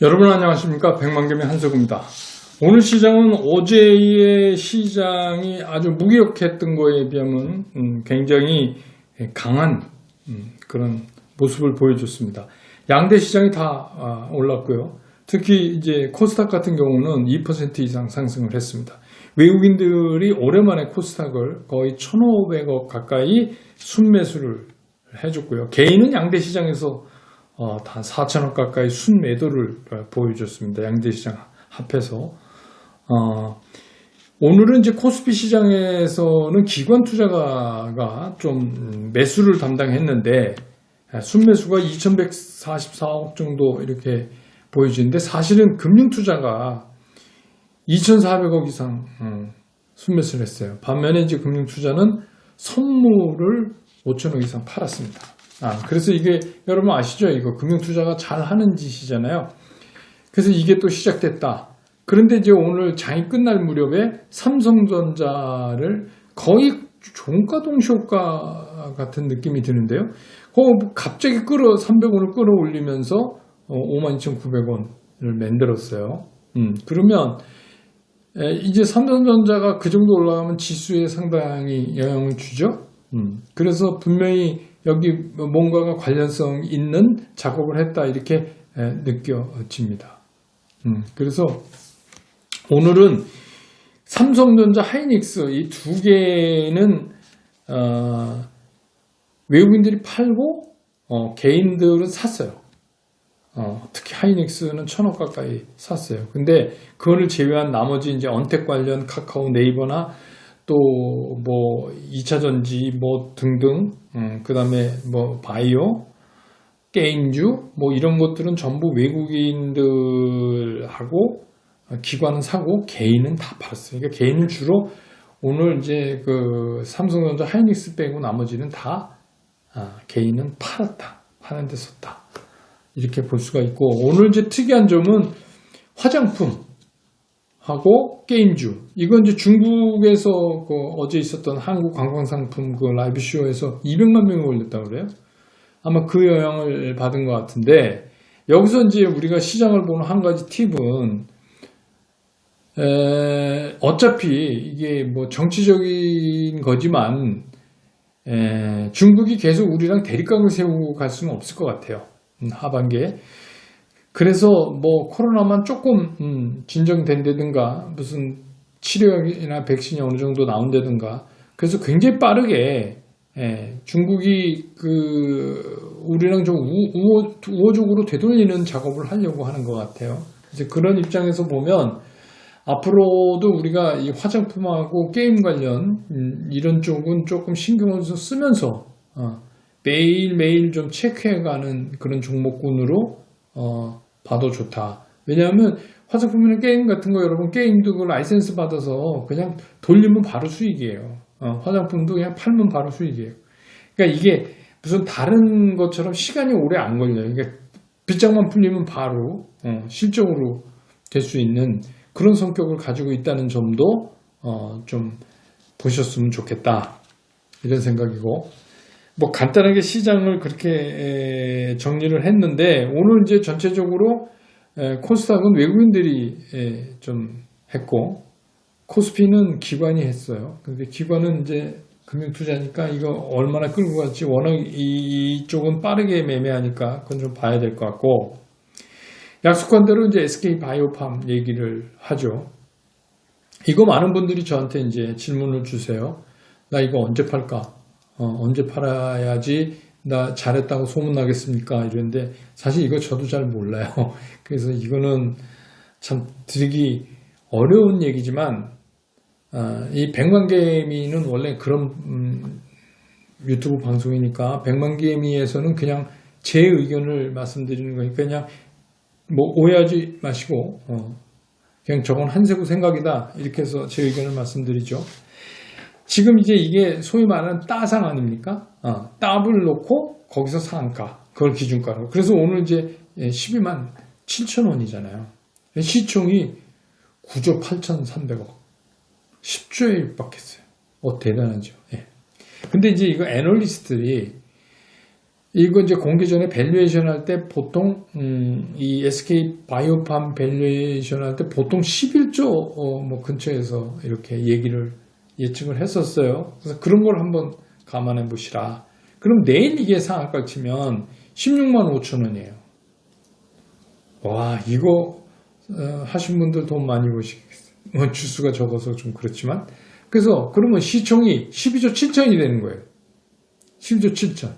여러분 안녕하십니까? 백만개미 한석입니다. 오늘 시장은 어제의 시장이 아주 무기력했던 거에 비하면 굉장히 강한 그런 모습을 보여줬습니다. 양대 시장이 다 올랐고요. 특히 이제 코스닥 같은 경우는 2% 이상 상승을 했습니다. 외국인들이 오랜만에 코스닥을 거의 1,500억 가까이 순매수를 해줬고요. 개인은 양대 시장에서 다 4천억 가까이 순매도를 보여줬습니다. 양대시장 합해서. 오늘은 이제 코스피 시장에서는 기관 투자가가 좀 매수를 담당했는데, 순매수가 2,144억 정도 이렇게 보여지는데, 사실은 금융 투자가 2,400억 이상 순매수를 했어요. 반면에 이제 금융 투자는 선물을 5천억 이상 팔았습니다. 그래서 이게 여러분 아시죠? 이거 금융투자가 잘 하는 짓이잖아요. 그래서 이게 또 시작됐다. 그런데 이제 오늘 장이 끝날 무렵에 삼성전자를 거의 종가 동시 효과 같은 느낌이 드는데요. 갑자기 300원을 끌어올리면서 52,900원을 만들었어요. 그러면 이제 삼성전자가 그 정도 올라가면 지수에 상당히 영향을 주죠. 그래서 분명히 여기 뭔가가 관련성 있는 작업을 했다 이렇게 느껴집니다. 그래서 오늘은 삼성전자, 하이닉스 이 두 개는 외국인들이 팔고 개인들은 샀어요. 특히 하이닉스는 1,000억 가까이 샀어요. 근데 그거를 제외한 나머지 이제 언택 관련 카카오, 네이버나 또 뭐 2차전지 뭐 등등 그 다음에 뭐 바이오, 게임주 뭐 이런 것들은 전부 외국인들하고 기관은 사고 개인은 다 팔았어요. 그러니까 개인은 주로 오늘 이제 그 삼성전자, 하이닉스 빼고 나머지는 다 개인은 팔았다. 파는 데 썼다. 이렇게 볼 수가 있고, 오늘 이제 특이한 점은 화장품 하고 게임주. 이건 이제 중국에서 어제 있었던 한국 관광상품 라이브 쇼에서 200만 명이 올렸다고 그래요. 아마 그 영향을 받은 것 같은데, 여기서 이제 우리가 시장을 보는 한 가지 팁은, 어차피 이게 뭐 정치적인 거지만, 중국이 계속 우리랑 대립각을 세우고 갈 수는 없을 것 같아요. 하반기에. 그래서 뭐 코로나만 조금 진정된다든가 무슨 치료약이나 백신이 어느 정도 나온다든가 그래서 굉장히 빠르게 중국이 우리랑 좀 우호적으로 되돌리는 작업을 하려고 하는 것 같아요. 이제 그런 입장에서 보면 앞으로도 우리가 이 화장품하고 게임 관련 이런 쪽은 조금 신경을 쓰면서 매일매일 좀 체크해가는 그런 종목군으로 봐도 좋다. 왜냐하면 화장품이나 게임 같은 거 여러분 게임도 그 라이센스 받아서 그냥 돌리면 바로 수익이에요. 화장품도 그냥 팔면 바로 수익이에요. 그러니까 이게 무슨 다른 것처럼 시간이 오래 안 걸려요. 그러니까 빗장만 풀리면 바로 실적으로 될 수 있는 그런 성격을 가지고 있다는 점도 좀 보셨으면 좋겠다. 이런 생각이고. 뭐 간단하게 시장을 그렇게 정리를 했는데 오늘 이제 전체적으로 코스닥은 외국인들이 좀 했고 코스피는 기관이 했어요. 근데 기관은 이제 금융투자니까 이거 얼마나 끌고 갈지 워낙 이쪽은 빠르게 매매하니까 그건 좀 봐야 될 것 같고 약속한 대로 이제 SK바이오팜 얘기를 하죠. 이거 많은 분들이 저한테 이제 질문을 주세요. 나 이거 언제 팔까? 언제 팔아야지 나 잘했다고 소문나겠습니까? 이랬는데 사실 이거 저도 잘 몰라요. 그래서 이거는 참 드리기 어려운 얘기지만 이 백만개미는 원래 그런 유튜브 방송이니까 백만개미에서는 그냥 제 의견을 말씀드리는 거니까 그냥 뭐 오해하지 마시고 그냥 저건 한세구 생각이다 이렇게 해서 제 의견을 말씀드리죠. 지금 이제 이게 소위 말하는 따상 아닙니까? 따블 놓고 거기서 상한가, 그걸 기준가로. 그래서 오늘 이제 12만 7천 원이잖아요. 시총이 9조 8,300억. 10조에 육박했어요. 대단하죠. 예. 근데 이제 이거 애널리스트들이 이거 이제 공개 전에 밸류에이션 할 때 보통 이 SK 바이오팜 밸류에이션 할 때 보통 11조 뭐 근처에서 이렇게 예측을 했었어요. 그래서 그런 걸 한번 감안해 보시라. 그럼 내일 이게 상한가 치면 16만 5천 원이에요. 와, 이거 하신 분들 돈 많이 버시겠어요. 뭐 주수가 적어서 좀 그렇지만. 그래서 그러면 시총이 12조 7천이 되는 거예요. 12조 7천.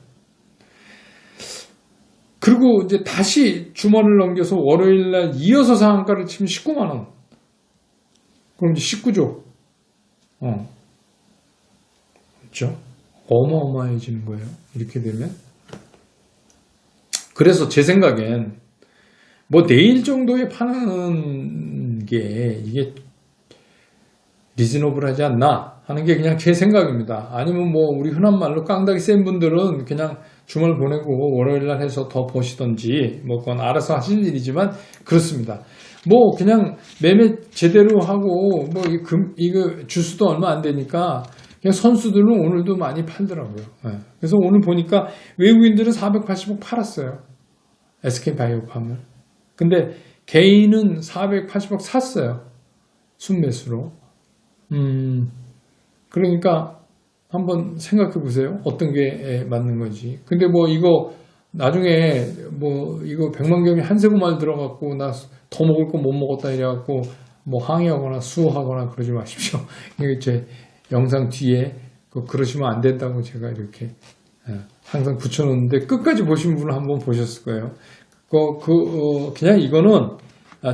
그리고 이제 다시 주말을 넘겨서 월요일 날 이어서 상한가를 치면 19만 원. 그럼 이제 19조. 그렇죠? 어마어마해지는 거예요. 이렇게 되면. 그래서 제 생각엔 뭐 내일 정도에 파는 게 이게 리즈너블하지 않나 하는 게 그냥 제 생각입니다. 아니면 뭐 우리 흔한 말로 깡다기 센 분들은 그냥 주말 보내고 월요일 날 해서 더 보시던지 뭐 그건 알아서 하실 일이지만 그렇습니다. 뭐 그냥 매매 제대로 하고 뭐 이거 주수도 얼마 안 되니까 그냥 선수들은 오늘도 많이 팔더라고요. 그래서 오늘 보니까 외국인들은 480억 팔았어요. SK바이오팜을. 근데 개인은 480억 샀어요. 순매수로. 그러니까 한번 생각해 보세요. 어떤 게 맞는 건지. 근데 뭐 이거 나중에 뭐 이거 100만 개미 한세구말 들어갖고 나 더 먹을 거 못 먹었다 이래갖고 뭐 항의하거나 수호하거나 그러지 마십시오. 이게 제 영상 뒤에 그러시면 안 된다고 제가 이렇게 항상 붙여놓는데 끝까지 보신 분은 한번 보셨을 거예요. 그냥 이거는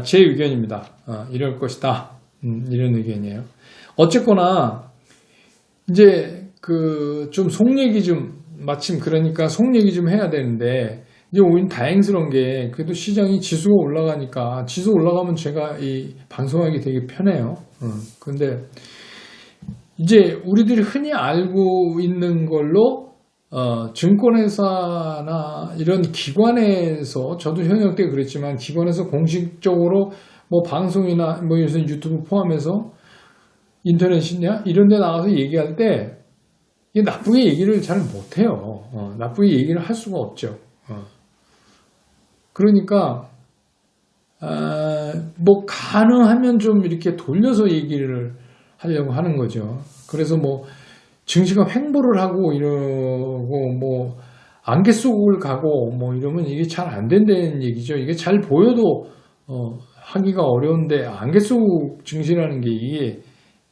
제 의견입니다. 이럴 것이다. 이런 의견이에요. 어쨌거나 이제 좀 속 얘기 좀 마침 그러니까 속 얘기 좀 해야 되는데 이제 오히려 다행스러운 게 그래도 시장이 지수가 올라가니까 지수 올라가면 제가 이 방송하기 되게 편해요. 근데 이제 우리들이 흔히 알고 있는 걸로 증권회사나 이런 기관에서 저도 현역 때 그랬지만 기관에서 공식적으로 뭐 방송이나 뭐 요새 유튜브 포함해서 인터넷이냐 이런 데 나가서 얘기할 때 이게 나쁘게 얘기를 잘 못해요. 나쁘게 얘기를 할 수가 없죠. 그러니까 뭐 가능하면 좀 이렇게 돌려서 얘기를 하려고 하는 거죠. 그래서 뭐 증시가 횡보를 하고 이러고 뭐 안개 속을 가고 뭐 이러면 이게 잘 안 된다는 얘기죠. 이게 잘 보여도 하기가 어려운데 안개 속 증시라는 게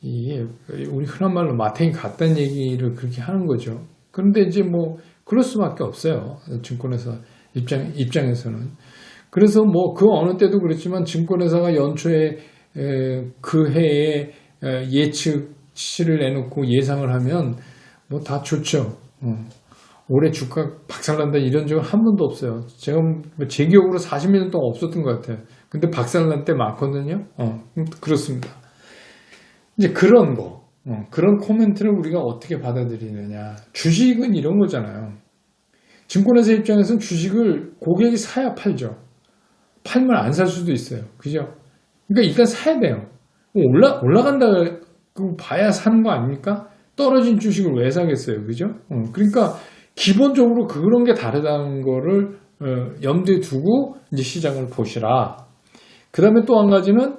이게 우리 흔한 말로 마탱이 같다는 얘기를 그렇게 하는 거죠. 그런데 이제 뭐 그럴 수밖에 없어요. 증권회사 입장에서는. 그래서 뭐 그 어느 때도 그렇지만 증권회사가 연초에 그 해에 예측치를 내놓고 예상을 하면 뭐 다 좋죠. 올해 주가 박살난다 이런 적은 한 번도 없어요. 제가 제 기억으로 40년 동안 없었던 것 같아요. 근데 박살난 때 많거든요. 그렇습니다. 이제 그런 거, 그런 코멘트를 우리가 어떻게 받아들이느냐. 주식은 이런 거잖아요. 증권회사 입장에서는 주식을 고객이 사야 팔죠. 팔면 안 살 수도 있어요. 그죠? 그러니까 일단 사야 돼요. 올라간다고 봐야 사는 거 아닙니까? 떨어진 주식을 왜 사겠어요. 그죠? 그러니까 기본적으로 그런 게 다르다는 거를 염두에 두고 이제 시장을 보시라. 그 다음에 또 한 가지는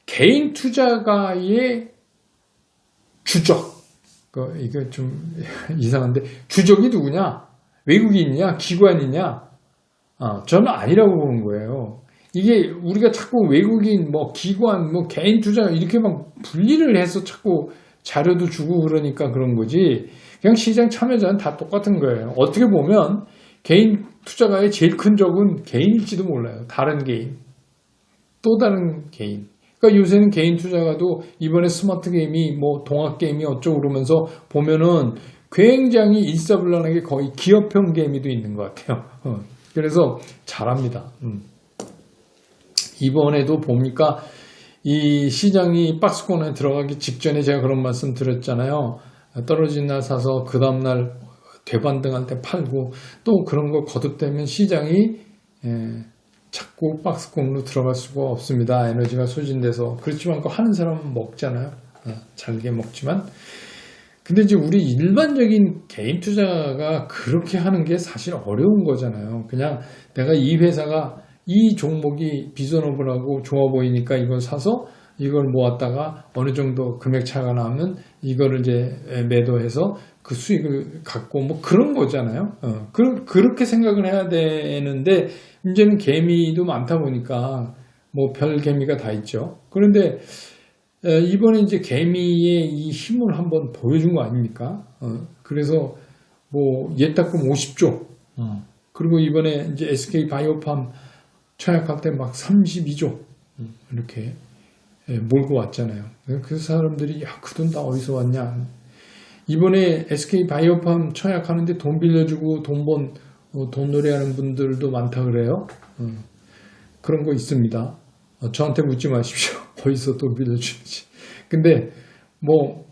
개인 투자가의 주적. 이거 좀 이상한데 주적이 누구냐? 외국인이냐? 기관이냐? 저는 아니라고 보는 거예요. 이게 우리가 자꾸 외국인, 뭐 기관, 뭐 개인 투자 이렇게 막 분리를 해서 자꾸 자료도 주고 그러니까 그런 거지. 그냥 시장 참여자는 다 똑같은 거예요. 어떻게 보면 개인 투자가의 제일 큰 적은 개인일지도 몰라요. 다른 개인. 또 다른 개인. 그러니까 요새는 개인 투자가도 이번에 스마트 게임이 뭐 동학 게임이 어쩌고 그러면서 보면은 굉장히 일사불란하게 거의 기업형 게임이도 있는 것 같아요. 그래서 잘합니다. 이번에도 보니까 이 시장이 박스권에 들어가기 직전에 제가 그런 말씀 드렸잖아요. 떨어진 날 사서 그 다음날 되반등할 때 팔고 또 그런 거 거듭되면 시장이 자꾸 박스권으로 들어갈 수가 없습니다. 에너지가 소진돼서. 그렇지만 그거 하는 사람은 먹잖아요. 잘게 먹지만. 근데 이제 우리 일반적인 개인 투자가 그렇게 하는 게 사실 어려운 거잖아요. 그냥 내가 이 회사가 이 종목이 비저너블하고 좋아 보이니까 이걸 사서 이걸 모았다가 어느 정도 금액 차가 나면 이거를 이제 매도해서 그 수익을 갖고 뭐 그런 거잖아요. 그렇게 생각을 해야 되는데 문제는 개미도 많다 보니까 뭐 별 개미가 다 있죠. 그런데 이번에 이제 개미의 이 힘을 한번 보여준 거 아닙니까? 그래서 뭐 예탁금 50조. 그리고 이번에 이제 SK 바이오팜 청약할 때 막 32조 이렇게 몰고 왔잖아요. 그 사람들이 야, 그 돈 다 어디서 왔냐? 이번에 SK 바이오팜 청약하는데 돈 빌려주고 돈 노래하는 분들도 많다 그래요. 그런 거 있습니다. 저한테 묻지 마십시오. 어디서 돈 빌려주는지. 근데 뭐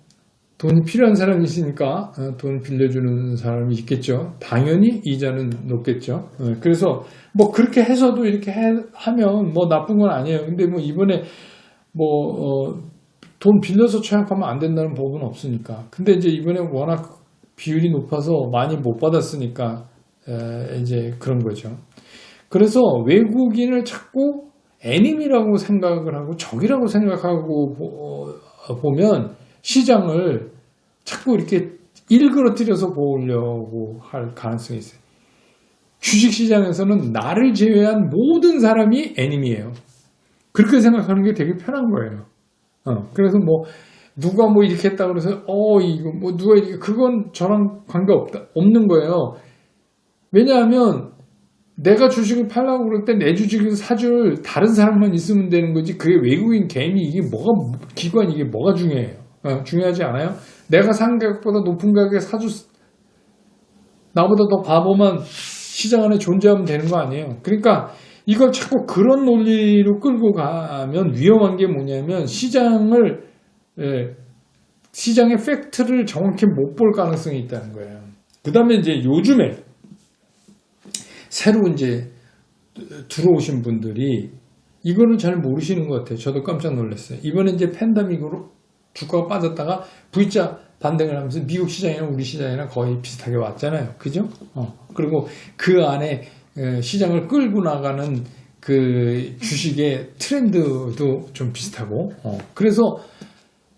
돈이 필요한 사람이 있으니까 돈 빌려주는 사람이 있겠죠. 당연히 이자는 높겠죠. 그래서 뭐 그렇게 해서도 이렇게 하면 뭐 나쁜 건 아니에요. 근데 뭐 이번에 돈 빌려서 청약하면 안 된다는 법은 없으니까. 근데 이제 이번에 워낙 비율이 높아서 많이 못 받았으니까 이제 그런 거죠. 그래서 외국인을 자꾸 애님이라고 생각을 하고 적이라고 생각하고 보면 시장을 자꾸 이렇게 일그러뜨려서 보려고 할 가능성이 있어요. 주식시장에서는 나를 제외한 모든 사람이 애님이에요. 그렇게 생각하는 게 되게 편한 거예요. 그래서 뭐 누가 뭐 이렇게 했다 그래서 이거 뭐 누가 이렇게 그건 저랑 관계 없는 거예요. 왜냐하면 내가 주식을 팔라고 그럴 때 내 주식을 사줄 다른 사람만 있으면 되는 거지. 그게 외국인 개인이 이게 기관 이게 뭐가 중요해요? 중요하지 않아요? 내가 산 가격보다 높은 가격에 나보다 더 바보만 시장 안에 존재하면 되는 거 아니에요? 그러니까 이걸 자꾸 그런 논리로 끌고 가면 위험한 게 뭐냐면 시장의 팩트를 정확히 못 볼 가능성이 있다는 거예요. 그 다음에 이제 요즘에 새로 이제 들어오신 분들이 이거는 잘 모르시는 것 같아요. 저도 깜짝 놀랐어요. 이번에 이제 팬데믹으로 주가가 빠졌다가 V자 반등을 하면서 미국 시장이랑 우리 시장이랑 거의 비슷하게 왔잖아요. 그죠? 그리고 그 안에 시장을 끌고 나가는 그 주식의 트렌드도 좀 비슷하고, 그래서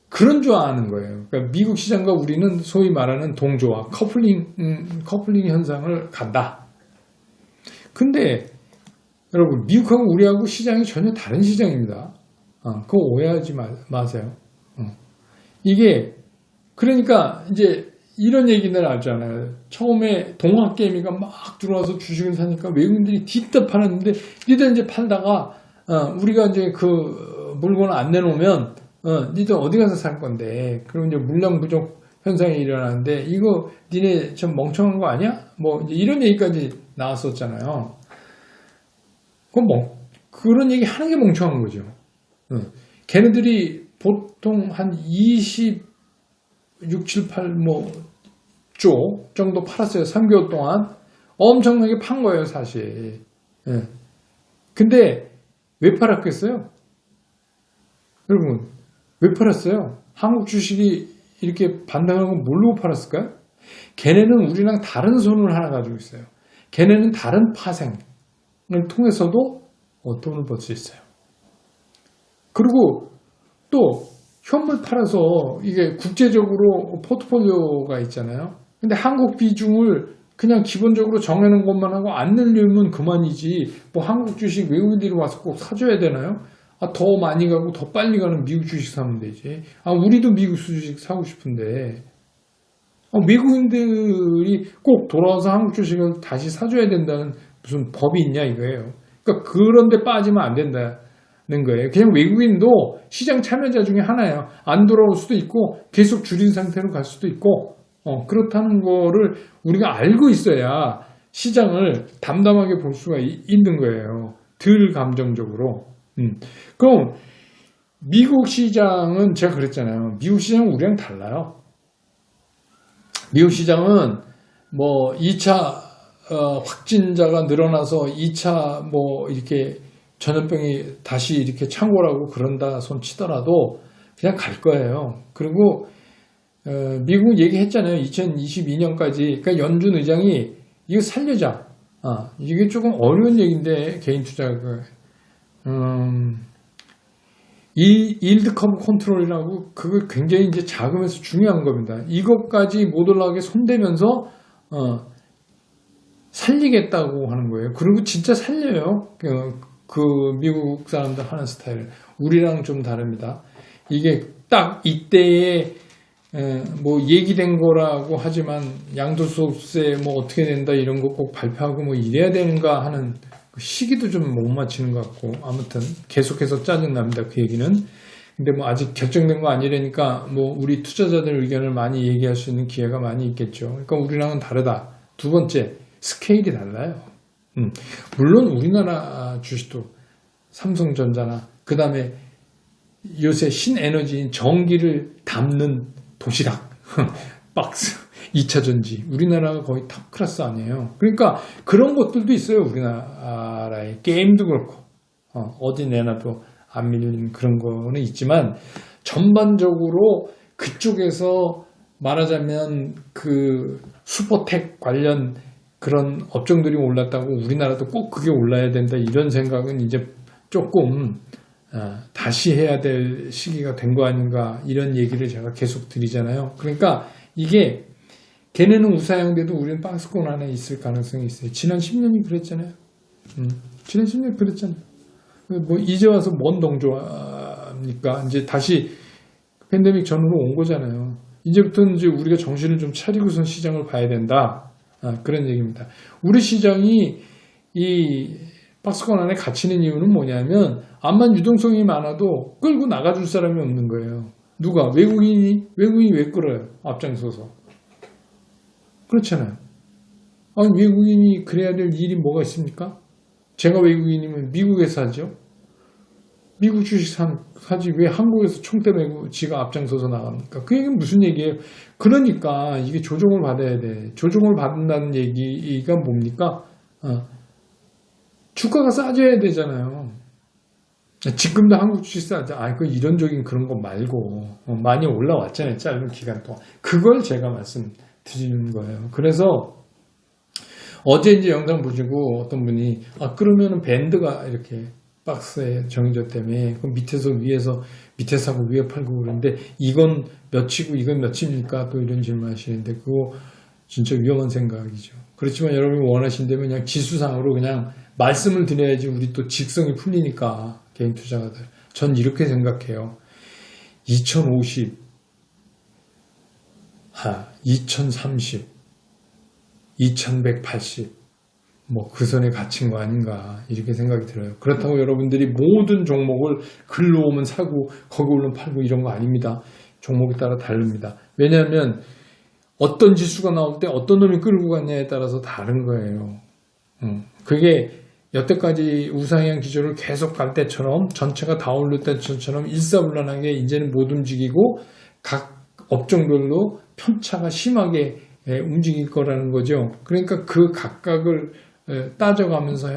그런 줄 아는 거예요. 그러니까 미국 시장과 우리는 소위 말하는 동조화, 커플링 현상을 간다. 근데 여러분 미국하고 우리하고 시장이 전혀 다른 시장입니다. 그거 오해하지 마세요. 이게 그러니까 이제 이런 얘기들 알잖아요. 처음에 동학개미가 막 들어와서 주식을 사니까 외국인들이 뒤따 팔았는데 니들 이제 팔다가 우리가 이제 그 물건을 안 내놓으면 니들 어디 가서 살 건데 그럼 이제 물량 부족 현상이 일어나는데 이거 니네 좀 멍청한 거 아니야? 뭐 이제 이런 얘기까지 나왔었잖아요. 그럼 그런 얘기 하는 게 멍청한 거죠. 걔네들이 보통 한 26, 7, 8 조 정도 팔았어요. 3개월 동안 엄청나게 판 거예요, 사실. 근데 왜 팔았겠어요? 여러분 왜 팔았어요? 한국 주식이 이렇게 반등하는 건 뭘로 팔았을까요? 걔네는 우리랑 다른 손을 하나 가지고 있어요. 걔네는 다른 파생을 통해서도 돈을 벌 수 있어요. 그리고 또 현물 팔아서 이게 국제적으로 포트폴리오가 있잖아요. 근데 한국 비중을 그냥 기본적으로 정해놓은 것만 하고 안 늘리면 그만이지. 뭐 한국 주식 외국인들이 와서 꼭 사줘야 되나요? 더 많이 가고 더 빨리 가는 미국 주식 사면 되지. 우리도 미국 주식 사고 싶은데 외국인들이 꼭 돌아와서 한국 주식을 다시 사줘야 된다는 무슨 법이 있냐 이거예요. 그러니까 그런데 빠지면 안 된다는 거예요. 그냥 외국인도 시장 참여자 중에 하나예요. 안 돌아올 수도 있고 계속 줄인 상태로 갈 수도 있고 그렇다는 거를 우리가 알고 있어야 시장을 담담하게 볼 수가 있는 거예요. 덜 감정적으로. 그럼 미국 시장은 제가 그랬잖아요. 미국 시장은 우리랑 달라요. 미국 시장은 뭐 2차 확진자가 늘어나서 2차 뭐 이렇게 전염병이 다시 이렇게 창궐하고 그런다 손 치더라도 그냥 갈 거예요. 그리고 미국 얘기했잖아요. 2022년까지. 그러니까 연준 의장이 이거 살려자. 이게 조금 어려운 얘기인데 개인 투자가 이 일드 커브 컨트롤이라고 그거 굉장히 이제 자금에서 중요한 겁니다. 이것까지 못 올라가게 손대면서 살리겠다고 하는 거예요. 그리고 진짜 살려요. 그 미국 사람들 하는 스타일 우리랑 좀 다릅니다. 이게 딱 이때에 뭐 얘기된 거라고 하지만 양도소득세 뭐 어떻게 된다 이런 거 꼭 발표하고 뭐 이래야 되는가 하는 시기도 좀 못 맞추는 것 같고 아무튼 계속해서 짜증납니다. 그 얘기는. 근데 뭐 아직 결정된 거 아니라니까 뭐 우리 투자자들 의견을 많이 얘기할 수 있는 기회가 많이 있겠죠. 그러니까 우리랑은 다르다. 두 번째 스케일이 달라요. 물론 우리나라 주식도 삼성전자나 그 다음에 요새 신에너지인 전기를 담는 도시락 박스 2차전지 우리나라가 거의 탑 클래스 아니에요. 그러니까 그런 것들도 있어요. 우리나라에 게임도 그렇고 어디 내놔도 안 밀리는 그런 거는 있지만 전반적으로 그쪽에서 말하자면 그 슈퍼텍 관련 그런 업종들이 올랐다고 우리나라도 꼭 그게 올라야 된다 이런 생각은 이제 조금 다시 해야 될 시기가 된 거 아닌가 이런 얘기를 제가 계속 드리잖아요. 그러니까 이게 걔네는 우사형돼도 우리는 박스권 안에 있을 가능성이 있어요. 지난 10년이 그랬잖아요. 지난 10년 그랬잖아요. 뭐 이제 와서 뭔 동조합니까? 이제 다시 팬데믹 전으로 온 거잖아요. 이제부터는 이제 우리가 정신을 좀 차리고선 시장을 봐야 된다. 그런 얘기입니다. 우리 시장이 이 박스권 안에 갇히는 이유는 뭐냐면 암만 유동성이 많아도 끌고 나가줄 사람이 없는 거예요. 누가? 외국인이 왜 끌어요? 앞장서서. 그렇잖아요. 아니 외국인이 그래야 될 일이 뭐가 있습니까? 제가 외국인이면 미국에서 하죠. 미국 주식 사지 왜 한국에서 총대 메고 지가 앞장서서 나갑니까? 그 얘기는 무슨 얘기예요? 그러니까 이게 조정을 받아야 돼. 조정을 받는다는 얘기가 뭡니까? 주가가 싸져야 되잖아요. 지금도 한국 주식 싸져. 그 이론적인 그런 거 말고 많이 올라왔잖아요. 짧은 기간 동안. 그걸 제가 말씀드리는 거예요. 그래서 어제 이제 영상 보시고 어떤 분이 그러면은 밴드가 이렇게 박스에 정해졌다며 그럼 밑에 사고 위에 팔고 그러는데 이건 몇이고 이건 몇입니까? 또 이런 질문 하시는데 그거 진짜 위험한 생각이죠. 그렇지만 여러분이 원하신다면 그냥 지수상으로 그냥 말씀을 드려야지 우리 또 직성이 풀리니까 개인 투자가들. 전 이렇게 생각해요. 2050, 2030, 2180 뭐 그 선에 갇힌 거 아닌가 이렇게 생각이 들어요. 그렇다고 여러분들이 모든 종목을 글로 오면 사고 거기 오면 팔고 이런 거 아닙니다. 종목에 따라 다릅니다. 왜냐하면 어떤 지수가 나올 때 어떤 놈이 끌고 갔냐에 따라서 다른 거예요. 그게 여태까지 우상향 기조를 계속 갈 때처럼 전체가 다 오를 때처럼 일사불란하게 이제는 못 움직이고 각 업종별로 편차가 심하게 움직일 거라는 거죠. 그러니까 그 각각을 따져가면서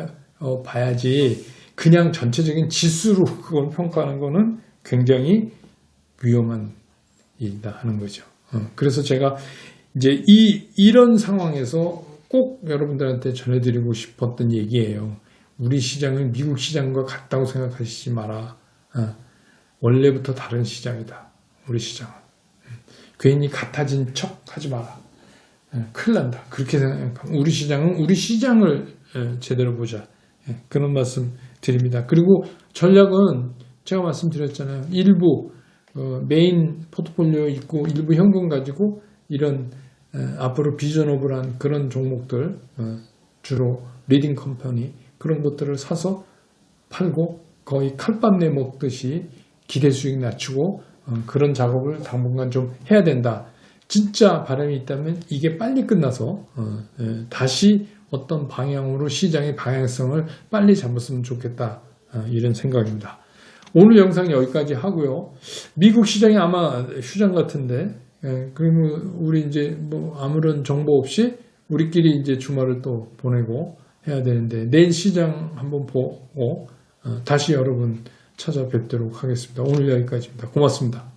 봐야지 그냥 전체적인 지수로 그걸 평가하는 거는 굉장히 위험한 일이다 하는 거죠. 그래서 제가 이제 이런 상황에서 꼭 여러분들한테 전해드리고 싶었던 얘기예요. 우리 시장은 미국 시장과 같다고 생각하시지 마라. 원래부터 다른 시장이다. 우리 시장은. 괜히 같아진 척 하지 마라. 큰일 난다. 그렇게 생각하면 우리 시장은 우리 시장을 제대로 보자. 그런 말씀 드립니다. 그리고 전략은 제가 말씀드렸잖아요. 일부 메인 포트폴리오 있고 일부 현금 가지고 이런 앞으로 비전오블한 그런 종목들 주로 리딩 컴퍼니 그런 것들을 사서 팔고 거의 칼밥내 먹듯이 기대 수익 낮추고 그런 작업을 당분간 좀 해야 된다. 진짜 바람이 있다면 이게 빨리 끝나서 다시 어떤 방향으로 시장의 방향성을 빨리 잡았으면 좋겠다. 이런 생각입니다. 오늘 영상 여기까지 하고요. 미국 시장이 아마 휴장 같은데 그러면 우리 이제 뭐 아무런 정보 없이 우리끼리 이제 주말을 또 보내고 해야 되는데 내일 시장 한번 보고 다시 여러분 찾아뵙도록 하겠습니다. 오늘 여기까지입니다. 고맙습니다.